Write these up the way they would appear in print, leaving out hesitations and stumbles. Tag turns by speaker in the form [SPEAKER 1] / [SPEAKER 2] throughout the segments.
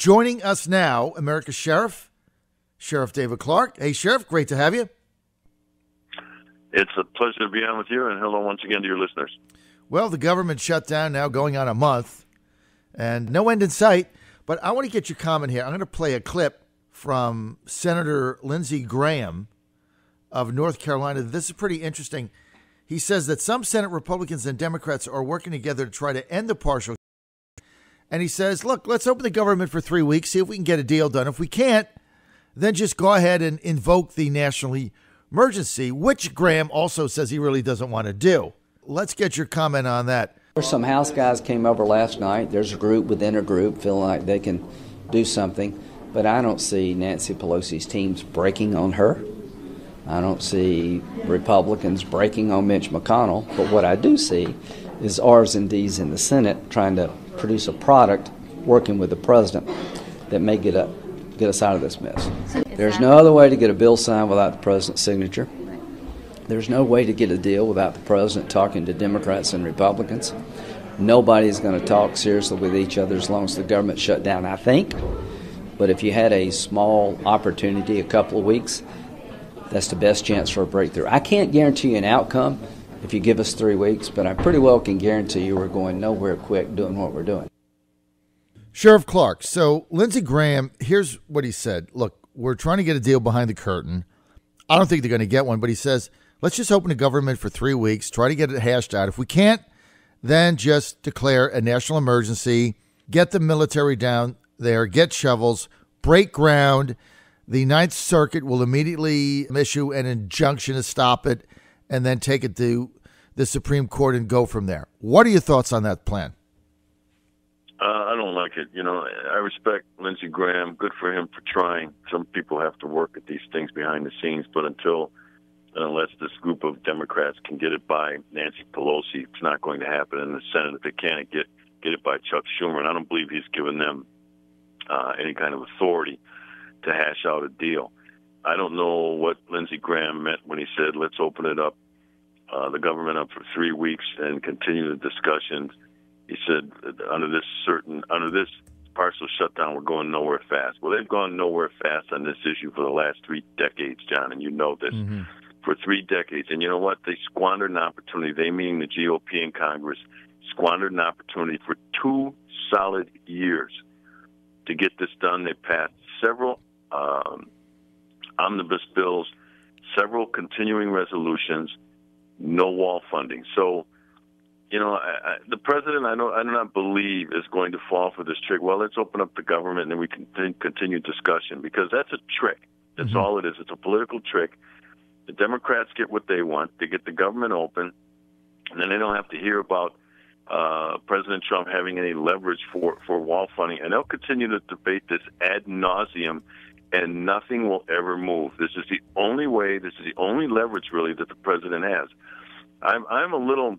[SPEAKER 1] Joining us now, America's Sheriff, Sheriff David Clarke. Hey, Sheriff, great to have you.
[SPEAKER 2] It's a pleasure to be on with you, and hello once again to your listeners.
[SPEAKER 1] Well, the government shut down now going on a month, and no end in sight. But I want to get your comment here. I'm going to play a clip from Senator Lindsey Graham of North Carolina. This is pretty interesting. He says that some Senate Republicans and Democrats are working together to try to end the partial. And he says, look, let's open the government for 3 weeks, see if we can get a deal done. If we can't, then just go ahead and invoke the national emergency, which Graham also says he really doesn't want to do. Let's get your comment on that.
[SPEAKER 3] Some House guys came over last night. There's a group within a group feeling like they can do something. But I don't see Nancy Pelosi's teams breaking on her. I don't see Republicans breaking on Mitch McConnell. But what I do see is R's and D's in the Senate trying to produce a product, working with the president, that may get us out of this mess. There's no other way to get a bill signed without the president's signature. There's no way to get a deal without the president talking to Democrats and Republicans. Nobody's going to talk seriously with each other as long as the government's shut down, I think. But if you had a small opportunity, a couple of weeks, that's the best chance for a breakthrough. I can't guarantee you an outcome if you give us 3 weeks, but I pretty well can guarantee you we're going nowhere quick doing what we're doing.
[SPEAKER 1] Sheriff Clarke, so Lindsey Graham, here's what he said. Look, we're trying to get a deal behind the curtain. I don't think they're going to get one, but he says, let's just open the government for 3 weeks, try to get it hashed out. If we can't, then just declare a national emergency, get the military down there, get shovels, break ground. The Ninth Circuit will immediately issue an injunction to stop it and then take it to the Supreme Court and go from there. What are your thoughts on that plan?
[SPEAKER 2] I don't like it. You know, I respect Lindsey Graham. Good for him for trying. Some people have to work at these things behind the scenes, but unless this group of Democrats can get it by Nancy Pelosi, it's not going to happen in the Senate. If they can't get it by Chuck Schumer, and I don't believe he's given them any kind of authority to hash out a deal. I don't know what Lindsey Graham meant when he said, let's open it up, the government up for 3 weeks and continue the discussions. He said, under this partial shutdown, we're going nowhere fast. Well, they've gone nowhere fast on this issue for the last 3 decades, John, and you know this. Mm-hmm. For 3 decades. And you know what? They squandered an opportunity. They, meaning the GOP in Congress, squandered an opportunity for 2 solid years to get this done. They passed several omnibus bills, several continuing resolutions, no wall funding. So, you know, the president, I do not believe is going to fall for this trick. Well, let's open up the government and then we can continue discussion, because that's a trick. That's mm-hmm. all it is. It's a political trick. The Democrats get what they want. They get the government open, and then they don't have to hear about President Trump having any leverage for wall funding. And they'll continue to debate this ad nauseum, and nothing will ever move. This is the only way. This is the only leverage, really, that the president has. I'm a little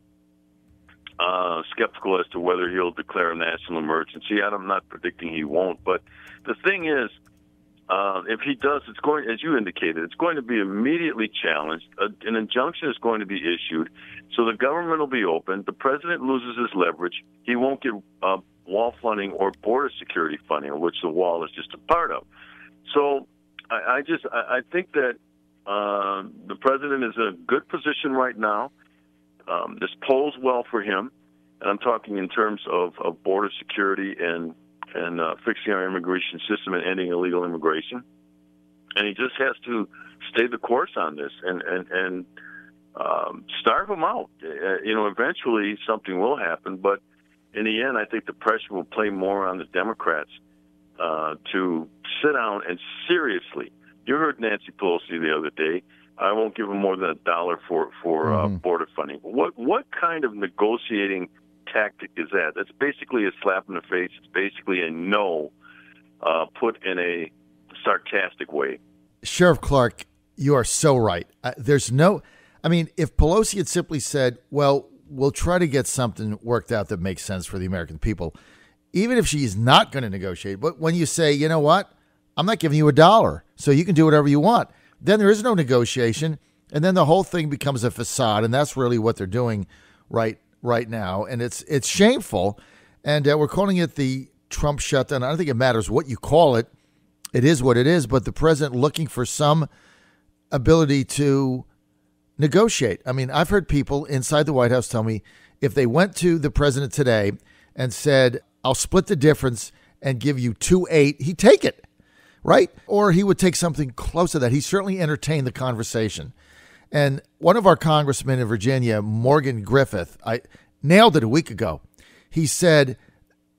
[SPEAKER 2] skeptical as to whether he'll declare a national emergency. I'm not predicting he won't. But the thing is, if he does, it's going, as you indicated, it's going to be immediately challenged. An injunction is going to be issued, so the government will be open. The president loses his leverage. He won't get wall funding or border security funding, which the wall is just a part of. So I think that the president is in a good position right now. This polls well for him, and I'm talking in terms of border security and fixing our immigration system and ending illegal immigration. And he just has to stay the course on this and starve them out. Eventually something will happen, but in the end, I think the pressure will play more on the Democrats to sit down and seriously. You heard Nancy Pelosi the other day. I won't give them more than $1 for mm-hmm. Border funding. What kind of negotiating tactic is that? That's basically a slap in the face. It's basically a no, put in a sarcastic way.
[SPEAKER 1] Sheriff Clarke, you are so right. If Pelosi had simply said, well, we'll try to get something worked out that makes sense for the American people, even if she's not going to negotiate, but when you say, you know what, I'm not giving you $1, so you can do whatever you want, then there is no negotiation, and then the whole thing becomes a facade, and that's really what they're doing right now, and it's shameful, and we're calling it the Trump shutdown. I don't think it matters what you call it. It is what it is. But the president looking for some ability to negotiate. I mean, I've heard people inside the White House tell me if they went to the president today and said, I'll split the difference and give you 2-8, he'd take it, right? Or he would take something close to that. He certainly entertained the conversation. And one of our congressmen in Virginia, Morgan Griffith, I nailed it a week ago. He said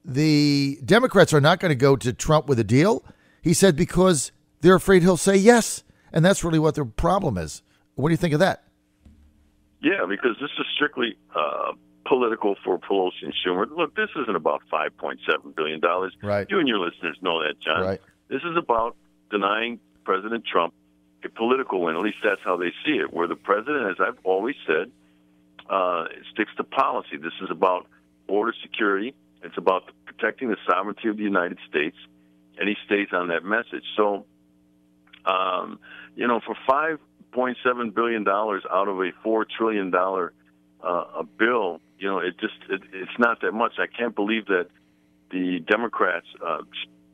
[SPEAKER 1] the Democrats are not going to go to Trump with a deal. He said because they're afraid he'll say yes. And that's really what the problem is. What do you think of that?
[SPEAKER 2] Yeah, because this is strictly political for Pelosi and Schumer. Look, this isn't about $5.7 billion.
[SPEAKER 1] Right.
[SPEAKER 2] You and your listeners know that, John.
[SPEAKER 1] Right.
[SPEAKER 2] This is about denying President Trump a political win. At least that's how they see it, where the president, as I've always said, sticks to policy. This is about border security. It's about protecting the sovereignty of the United States, and he stays on that message. So, for $5.7 billion out of a $4 trillion a bill, it's not that much. I can't believe that the Democrats,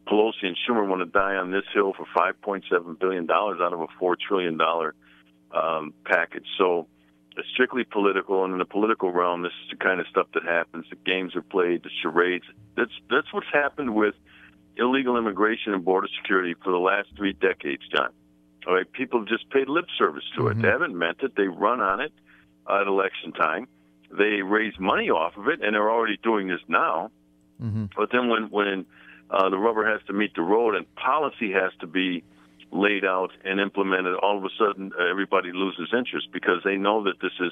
[SPEAKER 2] Pelosi and Schumer, want to die on this hill for $5.7 billion out of a $4 trillion package. So it's strictly political, and in the political realm, this is the kind of stuff that happens. The games are played, the charades. That's what's happened with illegal immigration and border security for the last 3 decades, John. All right, people have just paid lip service to it. They haven't meant it. They run on it at election time. They raise money off of it, and they're already doing this now. But then when the rubber has to meet the road and policy has to be laid out and implemented, all of a sudden everybody loses interest because they know that this is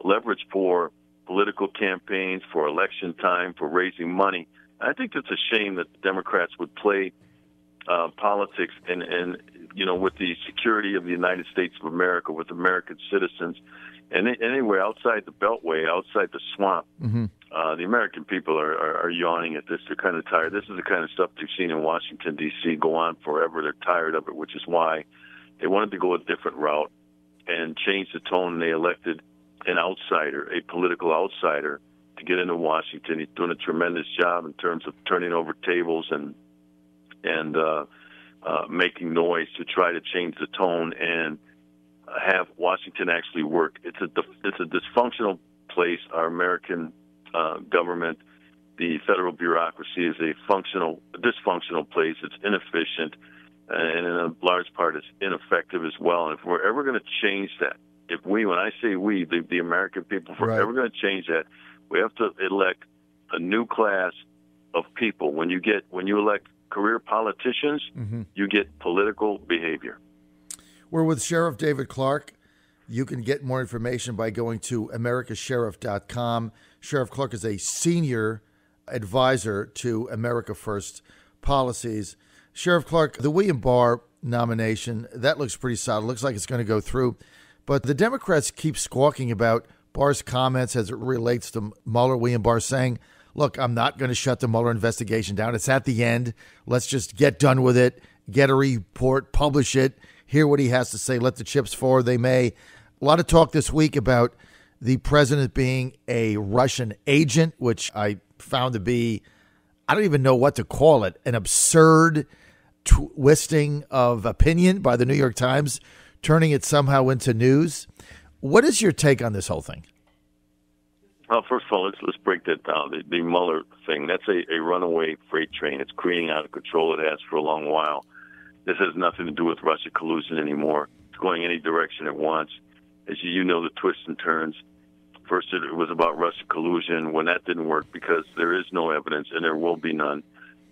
[SPEAKER 2] leverage for political campaigns, for election time, for raising money. I think it's a shame that the Democrats would play politics and with the security of the United States of America, with American citizens, and anywhere outside the Beltway, outside the swamp. The American people are yawning at this. They're kind of tired. This is the kind of stuff they've seen in Washington, D.C. go on forever. They're tired of it, which is why they wanted to go a different route and change the tone. They elected an outsider, a political outsider, to get into Washington. He's doing a tremendous job in terms of turning over tables and making noise to try to change the tone and have Washington actually work. It's a dysfunctional place. Our American government, the federal bureaucracy, is a dysfunctional place. It's inefficient, and in a large part, it's ineffective as well. And if we're ever going to change that, when I say we, the American people, if we're ever going to change that, we have to elect a new class of people. When you elect career politicians, you get political behavior.
[SPEAKER 1] We're with Sheriff David Clarke. You can get more information by going to americasheriff.com. Sheriff Clarke is a senior advisor to America First policies. Sheriff Clarke, the William Barr nomination, that looks pretty solid. Looks like it's going to go through. But the Democrats keep squawking about Barr's comments as it relates to Mueller. William Barr saying, look, I'm not going to shut the Mueller investigation down. It's at the end. Let's just get done with it, get a report, publish it, hear what he has to say, let the chips fall where they may. A lot of talk this week about the president being a Russian agent, which I found to be, I don't even know what to call it, an absurd twisting of opinion by the New York Times, turning it somehow into news. What is your take on this whole thing?
[SPEAKER 2] Well, first of all, let's break that down. The Mueller thing, that's a runaway freight train. It's creating out of control. It has for a long while. This has nothing to do with Russia collusion anymore. It's going any direction it wants. As you know, the twists and turns. First, it was about Russia collusion when that didn't work because there is no evidence and there will be none.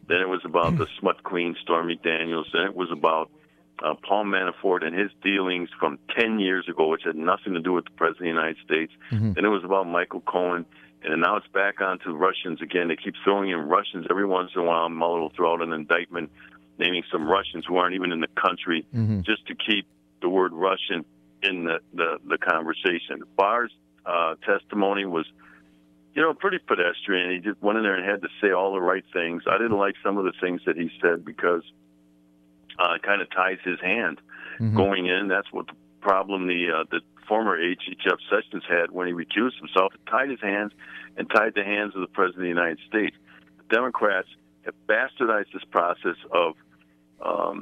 [SPEAKER 2] Then it was about the smut queen, Stormy Daniels. Then it was about Paul Manafort and his dealings from 10 years ago, which had nothing to do with the President of the United States. Then it was about Michael Cohen. And now it's back onto Russians again. They keep throwing in Russians. Every once in a while, Mueller will throw out an indictment naming some Russians who aren't even in the country just to keep the word Russian in the conversation. Barr's testimony was, pretty pedestrian. He just went in there and had to say all the right things. I didn't like some of the things that he said because it kind of ties his hand going in. That's what the problem the former AG Jeff Sessions had when he recused himself. It tied his hands and tied the hands of the President of the United States. The Democrats have bastardized this process of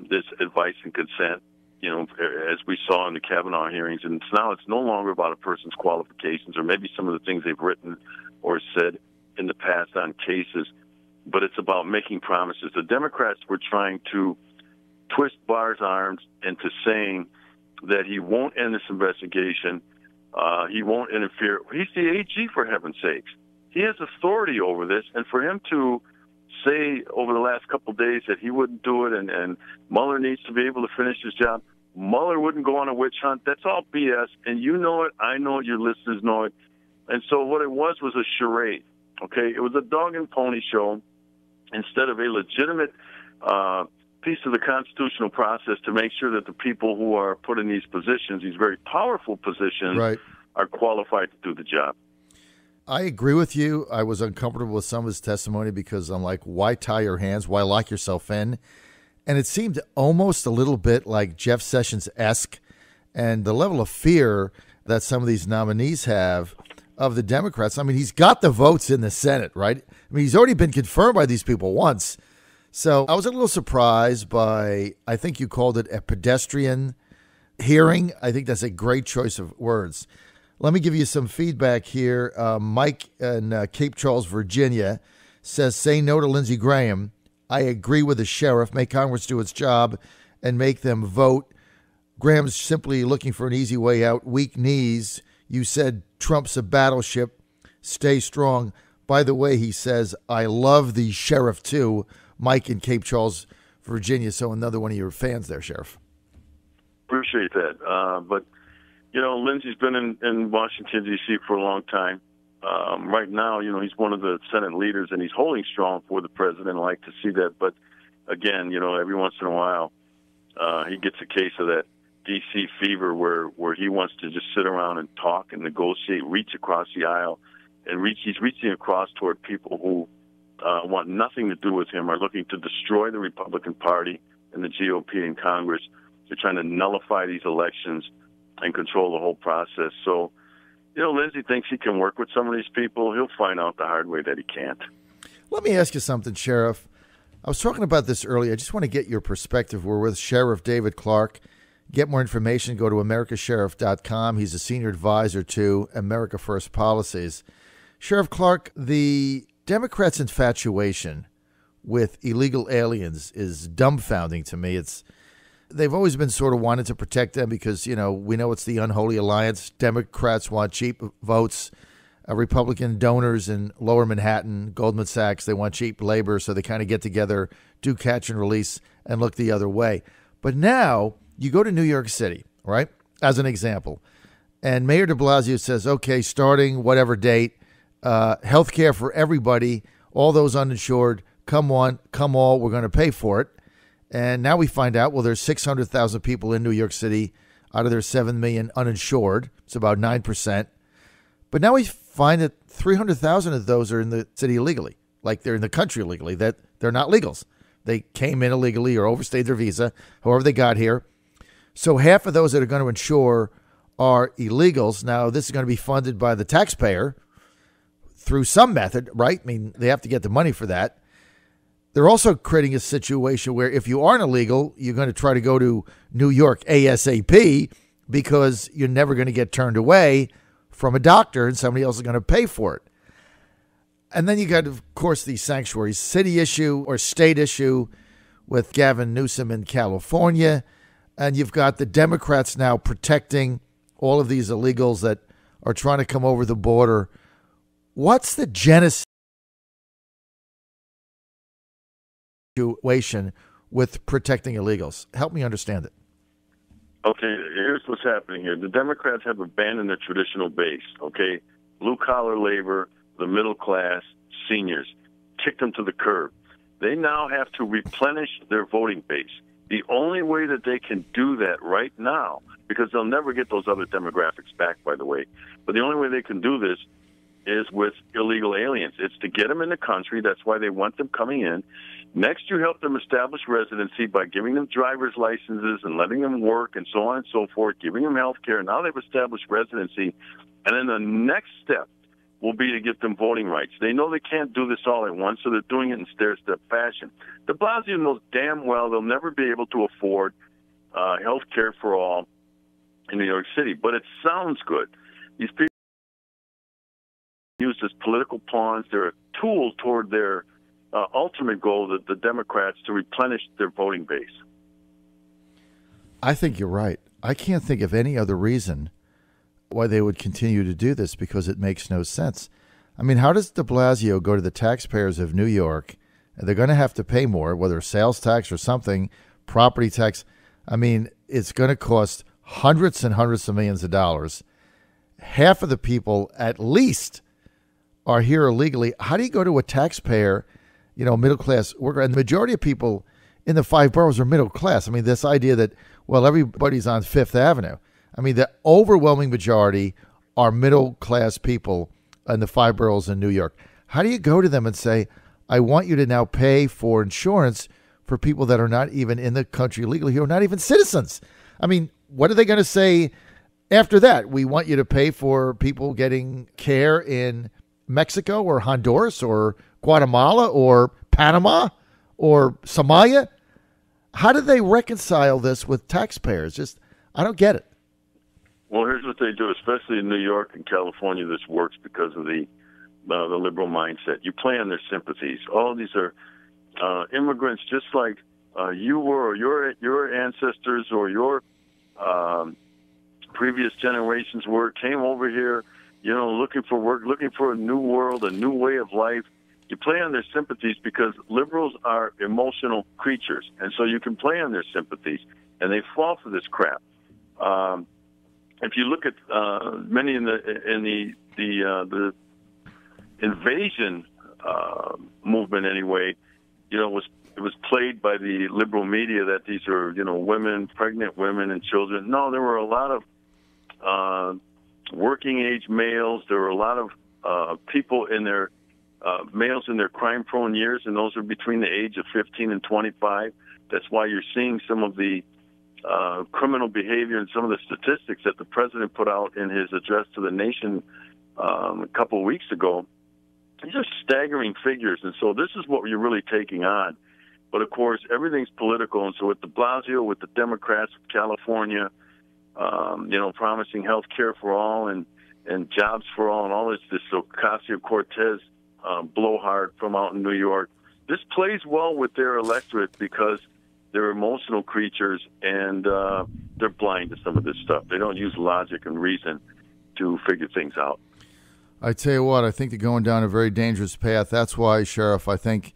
[SPEAKER 2] this advice and consent, as we saw in the Kavanaugh hearings. And now it's no longer about a person's qualifications or maybe some of the things they've written or said in the past on cases, but it's about making promises. The Democrats were trying to twist Barr's arms into saying that he won't end this investigation, he won't interfere. He's the AG, for heaven's sakes. He has authority over this, and for him to say over the last couple of days that he wouldn't do it and Mueller needs to be able to finish his job, Mueller wouldn't go on a witch hunt, that's all BS, and you know it, I know it, your listeners know it. And so what it was a charade, okay? It was a dog and pony show instead of a legitimate piece of the constitutional process to make sure that the people who are put in these positions, these very powerful positions,
[SPEAKER 1] right,
[SPEAKER 2] are qualified to do the job.
[SPEAKER 1] I agree with you. I was uncomfortable with some of his testimony because I'm like, why tie your hands? Why lock yourself in? And it seemed almost a little bit like Jeff Sessions-esque, and the level of fear that some of these nominees have of the Democrats. I mean, he's got the votes in the Senate, right? I mean, he's already been confirmed by these people once. So I was a little surprised by, I think you called it a pedestrian hearing. I think that's a great choice of words. Let me give you some feedback here. Mike in Cape Charles, Virginia, says, say no to Lindsey Graham. I agree with the sheriff. Make Congress do its job and make them vote. Graham's simply looking for an easy way out. Weak knees. You said Trump's a battleship. Stay strong. By the way, he says, I love the sheriff too. Mike in Cape Charles, Virginia. So another one of your fans there, Sheriff.
[SPEAKER 2] Appreciate that. But Lindsey's been in Washington, D.C. for a long time. Right now, he's one of the Senate leaders, and he's holding strong for the president. I like to see that. But, again, every once in a while, he gets a case of that D.C. fever where he wants to just sit around and talk and negotiate, reach across the aisle, and he's reaching across toward people who want nothing to do with him, are looking to destroy the Republican Party and the GOP in Congress. They're trying to nullify these elections and control the whole process. So, Lindsey thinks he can work with some of these people. He'll find out the hard way that he can't.
[SPEAKER 1] Let me ask you something, Sheriff. I was talking about this earlier. I just want to get your perspective. We're with Sheriff David Clarke. Get more information, go to americasheriff.com. He's a senior advisor to America First Policies. Sheriff Clarke, the Democrats' infatuation with illegal aliens is dumbfounding to me. They've always been sort of wanting to protect them because, we know it's the unholy alliance. Democrats want cheap votes. Republican donors in lower Manhattan, Goldman Sachs, they want cheap labor, so they kind of get together, do catch and release, and look the other way. But now you go to New York City, right, as an example, and Mayor de Blasio says, okay, starting whatever date, health care for everybody, all those uninsured, come all, we're going to pay for it. And now we find out, well, there's 600,000 people in New York City out of their 7 million uninsured. It's about 9%. But now we find that 300,000 of those are in the city illegally, like they're in the country illegally, that they're not legals. They came in illegally or overstayed their visa, however they got here. So half of those that are going to insure are illegals. Now, this is going to be funded by the taxpayer through some method, right? I mean, they have to get the money for that. They're also creating a situation where if you aren't illegal, you're going to try to go to New York ASAP because you're never going to get turned away from a doctor and somebody else is going to pay for it. And then you got, of course, the sanctuary city issue or state issue with Gavin Newsom in California. And you've got the Democrats now protecting all of these illegals that are trying to come over the border. What's the genesis situation with protecting illegals? Help me understand it.
[SPEAKER 2] Okay, here's what's happening here. The Democrats have abandoned their traditional base, okay? Blue-collar labor, the middle class, seniors, kicked them to the curb. They now have to replenish their voting base. The only way that they can do that right now, because they'll never get those other demographics back, by the way, but the only way they can do this is with illegal aliens. It's to get them in the country. That's why they want them coming in. Next, you help them establish residency by giving them driver's licenses and letting them work and so on and so forth, giving them health care. Now they've established residency. And then the next step will be to get them voting rights. They know they can't do this all at once, so they're doing it in stair-step fashion. De Blasio knows damn well they'll never be able to afford health care for all in New York City, but it sounds good. These people used as political pawns. They're a tool toward their ultimate goal, the Democrats, to replenish their voting base.
[SPEAKER 1] I think you're right. I can't think of any other reason why they would continue to do this, because it makes no sense. I mean, how does de Blasio go to the taxpayers of New York, and they're going to have to pay more, whether sales tax or something, property tax? I mean, it's going to cost hundreds and hundreds of millions of dollars. Half of the people, at least, are here illegally. How do you go to a taxpayer, middle-class worker? And the majority of people in the 5 boroughs are middle class. I mean, this idea that, well, everybody's on Fifth Avenue. I mean, the overwhelming majority are middle-class people in the 5 boroughs in New York. How do you go to them and say, I want you to now pay for insurance for people that are not even in the country legally, who are not even citizens? I mean, what are they going to say after that? We want you to pay for people getting care in Mexico or Honduras or Guatemala or Panama or Somalia? How do they reconcile this with taxpayers? I don't get it.
[SPEAKER 2] Well, here's what they do, especially in New York and California. This works because of the liberal mindset. You play on their sympathies. All of these are immigrants, just like you were, or your ancestors, or your previous generations were. Came over here, looking for work, looking for a new world, a new way of life. You play on their sympathies because liberals are emotional creatures, and so you can play on their sympathies, and they fall for this crap. If you look at many in the invasion movement, anyway, it was played by the liberal media that these are women, pregnant women, and children. No, there were a lot of working age males. There were a lot of people in their males in their crime-prone years, and those are between the age of 15 and 25. That's why you're seeing some of the criminal behavior and some of the statistics that the president put out in his address to the nation a couple of weeks ago. These are staggering figures, and so this is what you're really taking on. But, of course, everything's political, and so with de Blasio, with the Democrats of California, promising health care for all and jobs for all and all this Ocasio-Cortez blowhard from out in New York, this plays well with their electorate because they're emotional creatures, and they're blind to some of this stuff. They don't use logic and reason to figure things out.
[SPEAKER 1] I tell you what, I think they're going down a very dangerous path. That's why, Sheriff, I think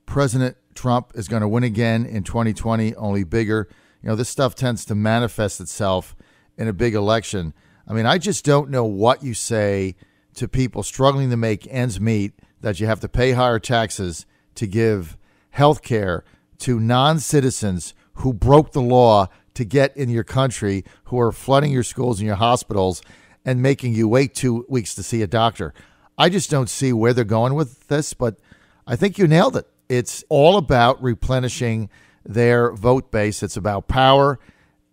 [SPEAKER 1] President Trump is going to win again in 2020, only bigger. This stuff tends to manifest itself in a big election. I mean, I just don't know what you say to people struggling to make ends meet, that you have to pay higher taxes to give health care to non-citizens who broke the law to get in your country, who are flooding your schools and your hospitals and making you wait 2 weeks to see a doctor. I just don't see where they're going with this, but I think you nailed it. It's all about replenishing their vote base. It's about power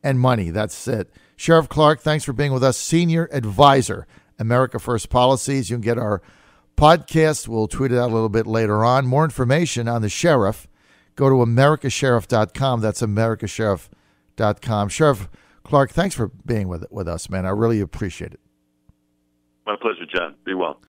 [SPEAKER 1] and money. That's it. Sheriff Clarke, thanks for being with us. Senior Advisor, America First Policies. You can get our podcast. We'll tweet it out a little bit later on. More information on the sheriff, go to americasheriff.com. That's americasheriff.com. Sheriff Clarke, thanks for being with us, man. I really appreciate it.
[SPEAKER 2] My pleasure, John. Be well.